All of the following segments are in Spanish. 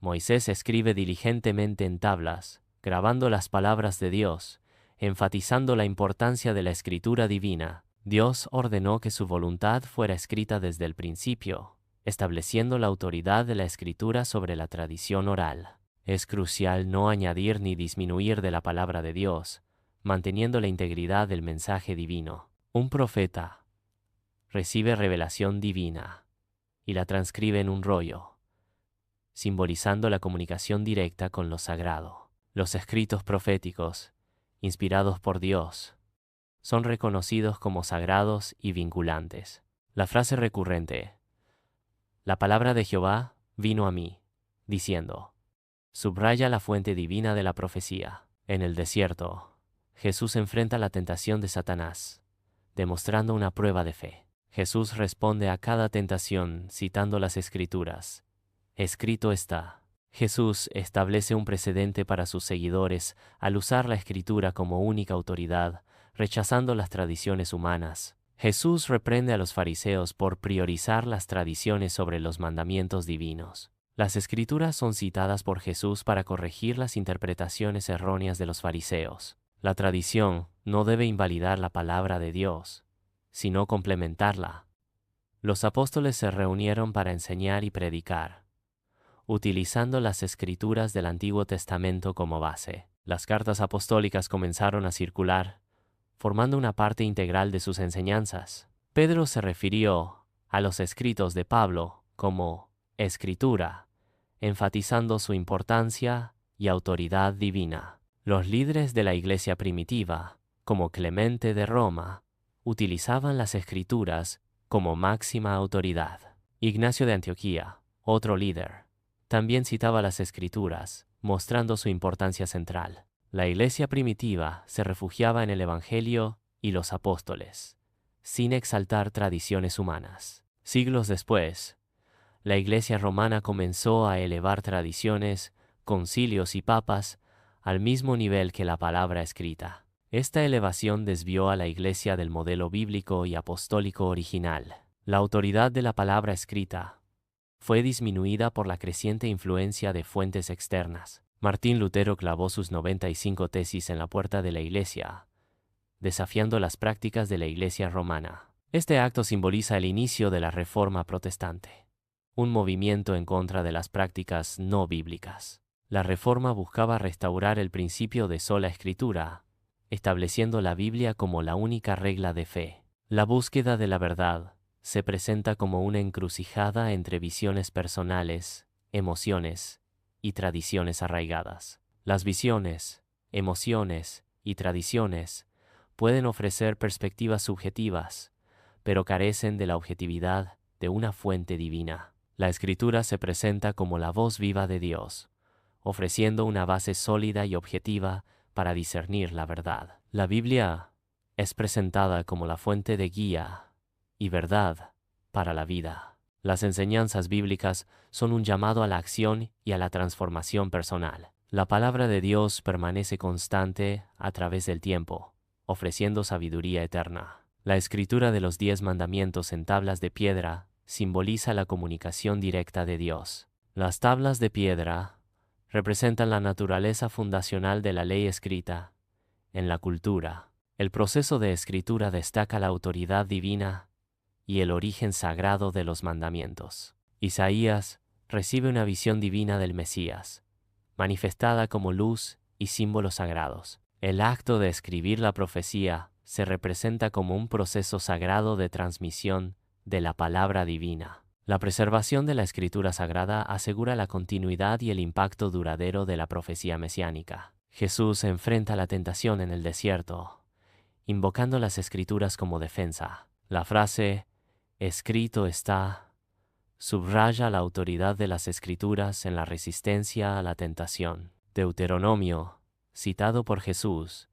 Moisés escribe diligentemente en tablas, grabando las palabras de Dios, enfatizando la importancia de la escritura divina. Dios ordenó que su voluntad fuera escrita desde el principio, estableciendo la autoridad de la escritura sobre la tradición oral. Es crucial no añadir ni disminuir de la palabra de Dios, manteniendo la integridad del mensaje divino. Un profeta recibe revelación divina y la transcribe en un rollo, simbolizando la comunicación directa con lo sagrado. Los escritos proféticos, inspirados por Dios, son reconocidos como sagrados y vinculantes. La frase recurrente, la palabra de Jehová vino a mí, diciendo, subraya la fuente divina de la profecía. En el desierto, Jesús enfrenta la tentación de Satanás, demostrando una prueba de fe. Jesús responde a cada tentación citando las Escrituras. Escrito está. Jesús establece un precedente para sus seguidores al usar la Escritura como única autoridad, rechazando las tradiciones humanas. Jesús reprende a los fariseos por priorizar las tradiciones sobre los mandamientos divinos. Las Escrituras son citadas por Jesús para corregir las interpretaciones erróneas de los fariseos. La tradición no debe invalidar la palabra de Dios, sino complementarla. Los apóstoles se reunieron para enseñar y predicar, utilizando las Escrituras del Antiguo Testamento como base. Las cartas apostólicas comenzaron a circular, formando una parte integral de sus enseñanzas. Pedro se refirió a los escritos de Pablo como Escritura, enfatizando su importancia y autoridad divina. Los líderes de la iglesia primitiva, como Clemente de Roma, utilizaban las Escrituras como máxima autoridad. Ignacio de Antioquía, otro líder, también citaba las Escrituras, mostrando su importancia central. La iglesia primitiva se refugiaba en el Evangelio y los apóstoles, sin exaltar tradiciones humanas. Siglos después, la iglesia romana comenzó a elevar tradiciones, concilios y papas al mismo nivel que la palabra escrita. Esta elevación desvió a la iglesia del modelo bíblico y apostólico original. La autoridad de la palabra escrita fue disminuida por la creciente influencia de fuentes externas. Martín Lutero clavó sus 95 tesis en la puerta de la iglesia, desafiando las prácticas de la iglesia romana. Este acto simboliza el inicio de la Reforma Protestante, un movimiento en contra de las prácticas no bíblicas. La Reforma buscaba restaurar el principio de sola escritura, estableciendo la Biblia como la única regla de fe. La búsqueda de la verdad se presenta como una encrucijada entre visiones personales, emociones y tradiciones arraigadas. Las visiones, emociones y tradiciones pueden ofrecer perspectivas subjetivas, pero carecen de la objetividad de una fuente divina. La Escritura se presenta como la voz viva de Dios, ofreciendo una base sólida y objetiva para discernir la verdad. La Biblia es presentada como la fuente de guía y verdad para la vida. Las enseñanzas bíblicas son un llamado a la acción y a la transformación personal. La palabra de Dios permanece constante a través del tiempo, ofreciendo sabiduría eterna. La escritura de los 10 mandamientos en tablas de piedra simboliza la comunicación directa de Dios. Las tablas de piedra representan la naturaleza fundacional de la ley escrita en la cultura. El proceso de escritura destaca la autoridad divina y el origen sagrado de los mandamientos. Isaías recibe una visión divina del Mesías, manifestada como luz y símbolos sagrados. El acto de escribir la profecía se representa como un proceso sagrado de transmisión de la palabra divina. La preservación de la escritura sagrada asegura la continuidad y el impacto duradero de la profecía mesiánica. Jesús enfrenta la tentación en el desierto, invocando las escrituras como defensa. La frase «escrito está» subraya la autoridad de las escrituras en la resistencia a la tentación. Deuteronomio, citado por Jesús,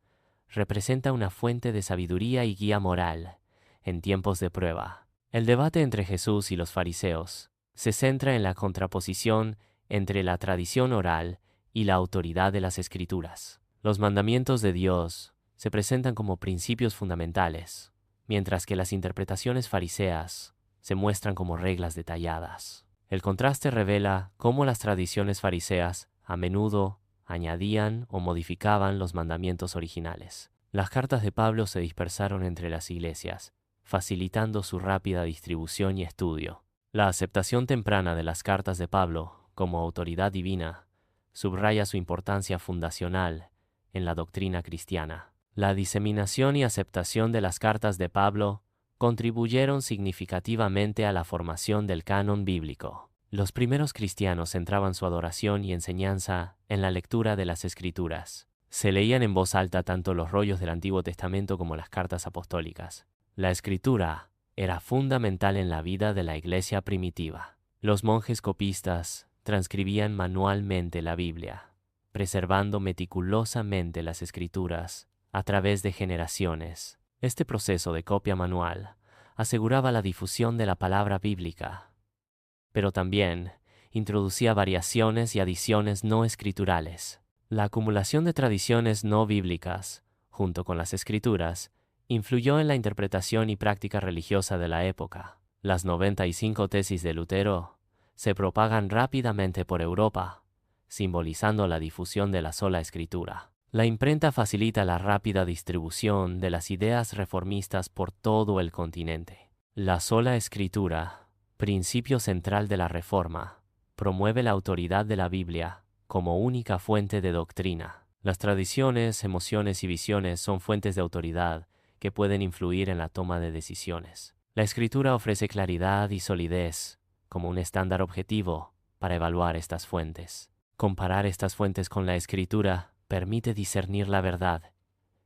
representa una fuente de sabiduría y guía moral en tiempos de prueba. El debate entre Jesús y los fariseos se centra en la contraposición entre la tradición oral y la autoridad de las Escrituras. Los mandamientos de Dios se presentan como principios fundamentales, mientras que las interpretaciones fariseas se muestran como reglas detalladas. El contraste revela cómo las tradiciones fariseas a menudo añadían o modificaban los mandamientos originales. Las cartas de Pablo se dispersaron entre las iglesias, facilitando su rápida distribución y estudio. La aceptación temprana de las cartas de Pablo como autoridad divina subraya su importancia fundacional en la doctrina cristiana. La diseminación y aceptación de las cartas de Pablo contribuyeron significativamente a la formación del canon bíblico. Los primeros cristianos centraban su adoración y enseñanza en la lectura de las Escrituras. Se leían en voz alta tanto los rollos del Antiguo Testamento como las cartas apostólicas. La Escritura era fundamental en la vida de la iglesia primitiva. Los monjes copistas transcribían manualmente la Biblia, preservando meticulosamente las Escrituras a través de generaciones. Este proceso de copia manual aseguraba la difusión de la palabra bíblica, pero también introducía variaciones y adiciones no escriturales. La acumulación de tradiciones no bíblicas, junto con las Escrituras, influyó en la interpretación y práctica religiosa de la época. Las 95 tesis de Lutero se propagan rápidamente por Europa, simbolizando la difusión de la sola Escritura. La imprenta facilita la rápida distribución de las ideas reformistas por todo el continente. La sola Escritura, principio central de la Reforma, promueve la autoridad de la Biblia como única fuente de doctrina. Las tradiciones, emociones y visiones son fuentes de autoridad que pueden influir en la toma de decisiones. La Escritura ofrece claridad y solidez como un estándar objetivo para evaluar estas fuentes. Comparar estas fuentes con la Escritura permite discernir la verdad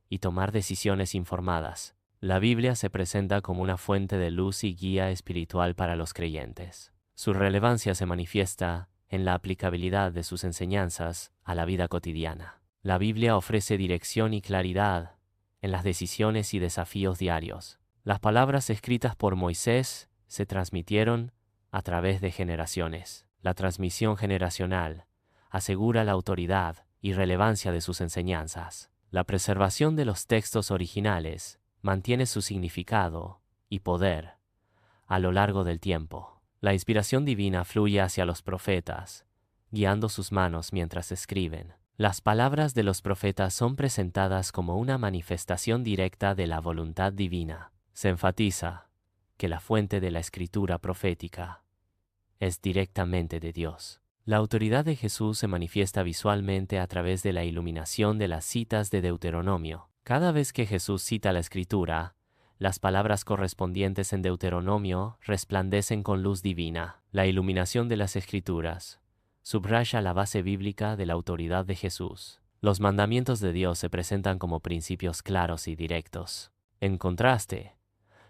y tomar decisiones informadas. La Biblia se presenta como una fuente de luz y guía espiritual para los creyentes. Su relevancia se manifiesta en la aplicabilidad de sus enseñanzas a la vida cotidiana. La Biblia ofrece dirección y claridad en las decisiones y desafíos diarios. Las palabras escritas por Moisés se transmitieron a través de generaciones. La transmisión generacional asegura la autoridad y relevancia de sus enseñanzas. La preservación de los textos originales mantiene su significado y poder a lo largo del tiempo. La inspiración divina fluye hacia los profetas, guiando sus manos mientras escriben. Las palabras de los profetas son presentadas como una manifestación directa de la voluntad divina. Se enfatiza que la fuente de la escritura profética es directamente de Dios. La autoridad de Jesús se manifiesta visualmente a través de la iluminación de las citas de Deuteronomio. Cada vez que Jesús cita la Escritura, las palabras correspondientes en Deuteronomio resplandecen con luz divina. La iluminación de las Escrituras subraya la base bíblica de la autoridad de Jesús. Los mandamientos de Dios se presentan como principios claros y directos. En contraste,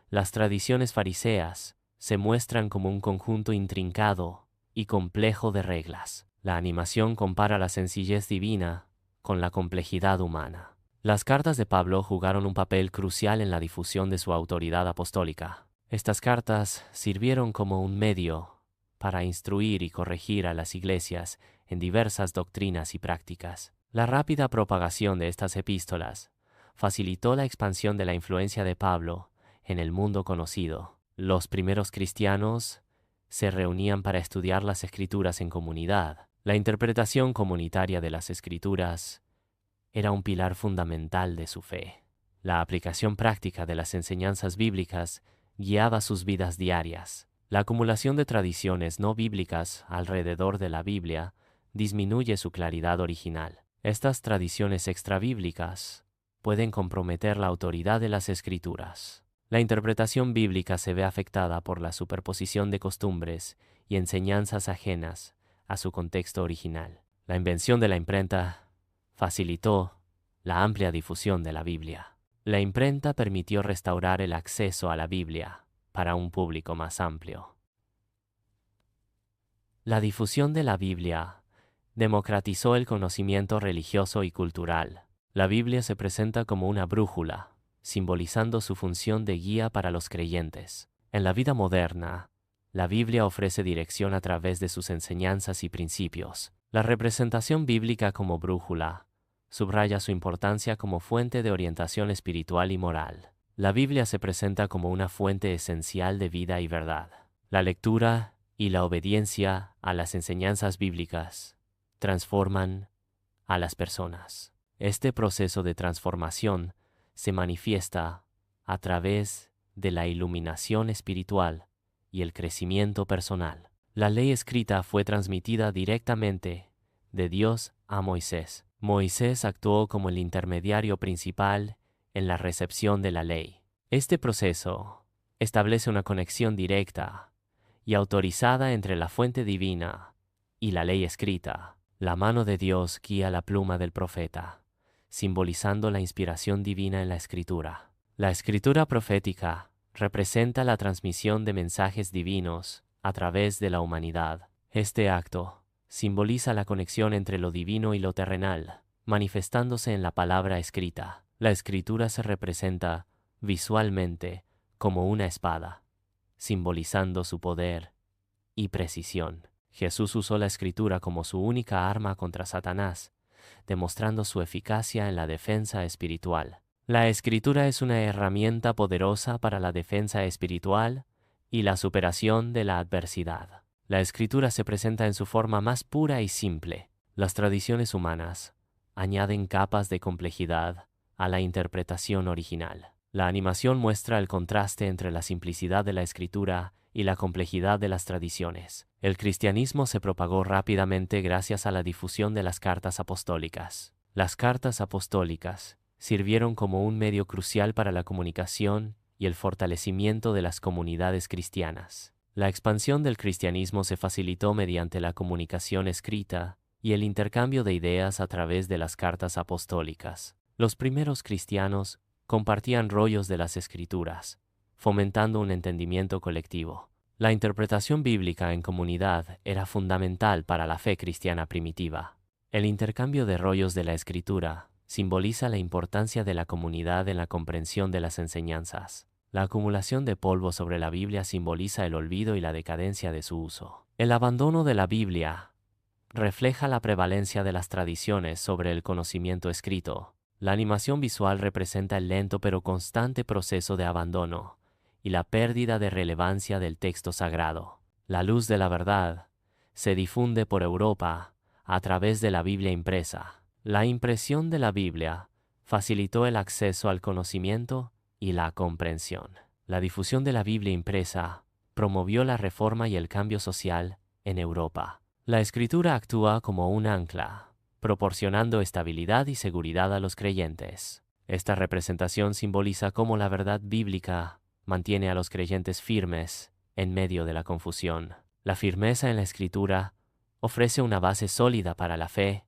las tradiciones fariseas se muestran como un conjunto intrincado y complejo de reglas. La animación compara la sencillez divina con la complejidad humana. Las cartas de Pablo jugaron un papel crucial en la difusión de su autoridad apostólica. Estas cartas sirvieron como un medio para instruir y corregir a las iglesias en diversas doctrinas y prácticas. La rápida propagación de estas epístolas facilitó la expansión de la influencia de Pablo en el mundo conocido. Los primeros cristianos se reunían para estudiar las Escrituras en comunidad. La interpretación comunitaria de las Escrituras era un pilar fundamental de su fe. La aplicación práctica de las enseñanzas bíblicas guiaba sus vidas diarias. La acumulación de tradiciones no bíblicas alrededor de la Biblia disminuye su claridad original. Estas tradiciones extrabíblicas pueden comprometer la autoridad de las Escrituras. La interpretación bíblica se ve afectada por la superposición de costumbres y enseñanzas ajenas a su contexto original. La invención de la imprenta facilitó la amplia difusión de la Biblia. La imprenta permitió restaurar el acceso a la Biblia para un público más amplio. La difusión de la Biblia democratizó el conocimiento religioso y cultural. La Biblia se presenta como una brújula, simbolizando su función de guía para los creyentes. En la vida moderna, la Biblia ofrece dirección a través de sus enseñanzas y principios. La representación bíblica como brújula subraya su importancia como fuente de orientación espiritual y moral. La Biblia se presenta como una fuente esencial de vida y verdad. La lectura y la obediencia a las enseñanzas bíblicas transforman a las personas. Este proceso de transformación se manifiesta a través de la iluminación espiritual y el crecimiento personal. La ley escrita fue transmitida directamente de Dios a Moisés. Moisés actuó como el intermediario principal en la recepción de la ley. Este proceso establece una conexión directa y autorizada entre la fuente divina y la ley escrita. La mano de Dios guía la pluma del profeta, simbolizando la inspiración divina en la escritura. La escritura profética representa la transmisión de mensajes divinos a través de la humanidad. Este acto simboliza la conexión entre lo divino y lo terrenal, manifestándose en la palabra escrita. La escritura se representa visualmente como una espada, simbolizando su poder y precisión. Jesús usó la escritura como su única arma contra Satanás, demostrando su eficacia en la defensa espiritual. La escritura es una herramienta poderosa para la defensa espiritual y la superación de la adversidad. La escritura se presenta en su forma más pura y simple. Las tradiciones humanas añaden capas de complejidad a la interpretación original. La animación muestra el contraste entre la simplicidad de la escritura y la complejidad de las tradiciones. El cristianismo se propagó rápidamente gracias a la difusión de las cartas apostólicas. Las cartas apostólicas sirvieron como un medio crucial para la comunicación y el fortalecimiento de las comunidades cristianas. La expansión del cristianismo se facilitó mediante la comunicación escrita y el intercambio de ideas a través de las cartas apostólicas. Los primeros cristianos compartían rollos de las Escrituras, fomentando un entendimiento colectivo. La interpretación bíblica en comunidad era fundamental para la fe cristiana primitiva. El intercambio de rollos de la Escritura simboliza la importancia de la comunidad en la comprensión de las enseñanzas. La acumulación de polvo sobre la Biblia simboliza el olvido y la decadencia de su uso. El abandono de la Biblia refleja la prevalencia de las tradiciones sobre el conocimiento escrito. La animación visual representa el lento pero constante proceso de abandono y la pérdida de relevancia del texto sagrado. La luz de la verdad se difunde por Europa a través de la Biblia impresa. La impresión de la Biblia facilitó el acceso al conocimiento y la comprensión. La difusión de la Biblia impresa promovió la reforma y el cambio social en Europa. La Escritura actúa como un ancla, proporcionando estabilidad y seguridad a los creyentes. Esta representación simboliza cómo la verdad bíblica mantiene a los creyentes firmes en medio de la confusión. La firmeza en la Escritura ofrece una base sólida para la fe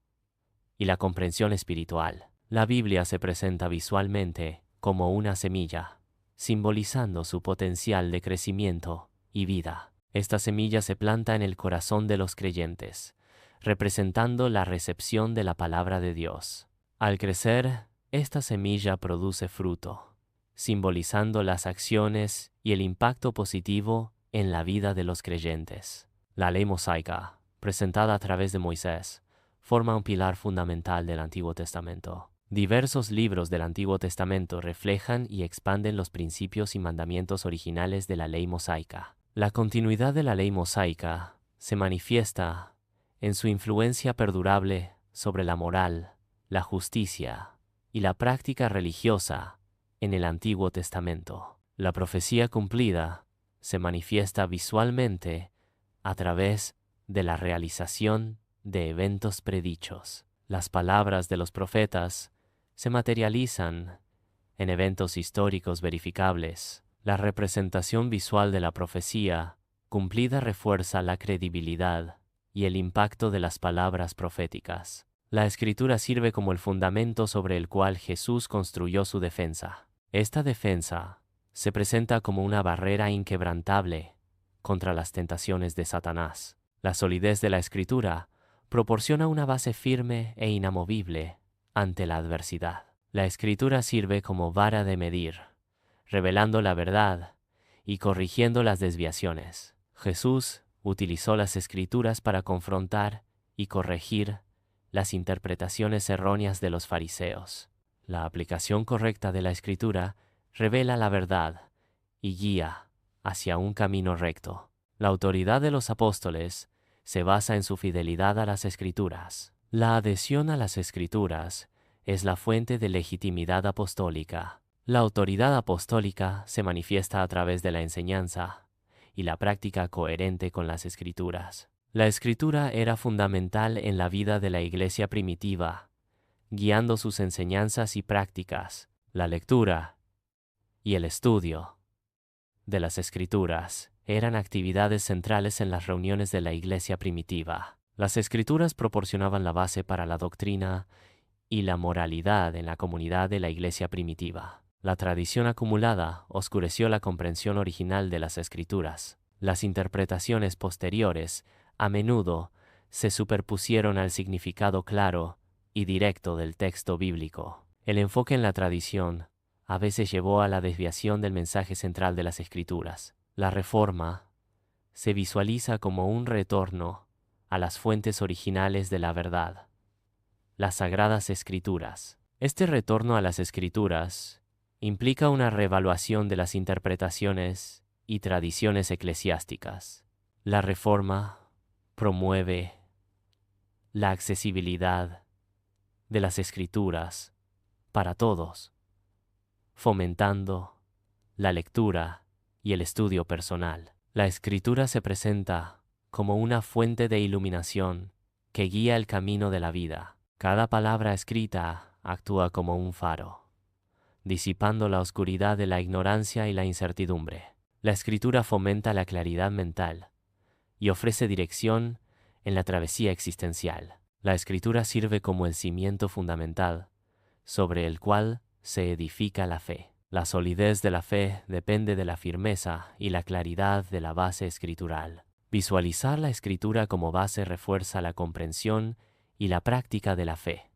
y la comprensión espiritual. La Biblia se presenta visualmente como una semilla, simbolizando su potencial de crecimiento y vida. Esta semilla se planta en el corazón de los creyentes, representando la recepción de la palabra de Dios. Al crecer, esta semilla produce fruto, simbolizando las acciones y el impacto positivo en la vida de los creyentes. La ley mosaica, presentada a través de Moisés, forma un pilar fundamental del Antiguo Testamento. Diversos libros del Antiguo Testamento reflejan y expanden los principios y mandamientos originales de la ley mosaica. La continuidad de la ley mosaica se manifiesta en su influencia perdurable sobre la moral, la justicia y la práctica religiosa en el Antiguo Testamento. La profecía cumplida se manifiesta visualmente a través de la realización de eventos predichos. Las palabras de los profetas se materializan en eventos históricos verificables. La representación visual de la profecía cumplida refuerza la credibilidad y el impacto de las palabras proféticas. La Escritura sirve como el fundamento sobre el cual Jesús construyó su defensa. Esta defensa se presenta como una barrera inquebrantable contra las tentaciones de Satanás. La solidez de la Escritura proporciona una base firme e inamovible ante la adversidad. La Escritura sirve como vara de medir, revelando la verdad y corrigiendo las desviaciones. Jesús utilizó las Escrituras para confrontar y corregir las interpretaciones erróneas de los fariseos. La aplicación correcta de la Escritura revela la verdad y guía hacia un camino recto. La autoridad de los apóstoles se basa en su fidelidad a las Escrituras. La adhesión a las Escrituras es la fuente de legitimidad apostólica. La autoridad apostólica se manifiesta a través de la enseñanza y la práctica coherente con las Escrituras. La Escritura era fundamental en la vida de la Iglesia primitiva, guiando sus enseñanzas y prácticas. La lectura y el estudio de las Escrituras eran actividades centrales en las reuniones de la Iglesia primitiva. Las Escrituras proporcionaban la base para la doctrina y la moralidad en la comunidad de la Iglesia primitiva. La tradición acumulada oscureció la comprensión original de las Escrituras. Las interpretaciones posteriores a menudo se superpusieron al significado claro y directo del texto bíblico. El enfoque en la tradición a veces llevó a la desviación del mensaje central de las Escrituras. La Reforma se visualiza como un retorno a las fuentes originales de la verdad, las Sagradas Escrituras. Este retorno a las Escrituras implica una reevaluación de las interpretaciones y tradiciones eclesiásticas. La Reforma promueve la accesibilidad de las Escrituras para todos, fomentando la lectura y el estudio personal. La Escritura se presenta como una fuente de iluminación que guía el camino de la vida. Cada palabra escrita actúa como un faro, disipando la oscuridad de la ignorancia y la incertidumbre. La Escritura fomenta la claridad mental y ofrece dirección en la travesía existencial. La Escritura sirve como el cimiento fundamental sobre el cual se edifica la fe. La solidez de la fe depende de la firmeza y la claridad de la base escritural. Visualizar la Escritura como base refuerza la comprensión y la práctica de la fe.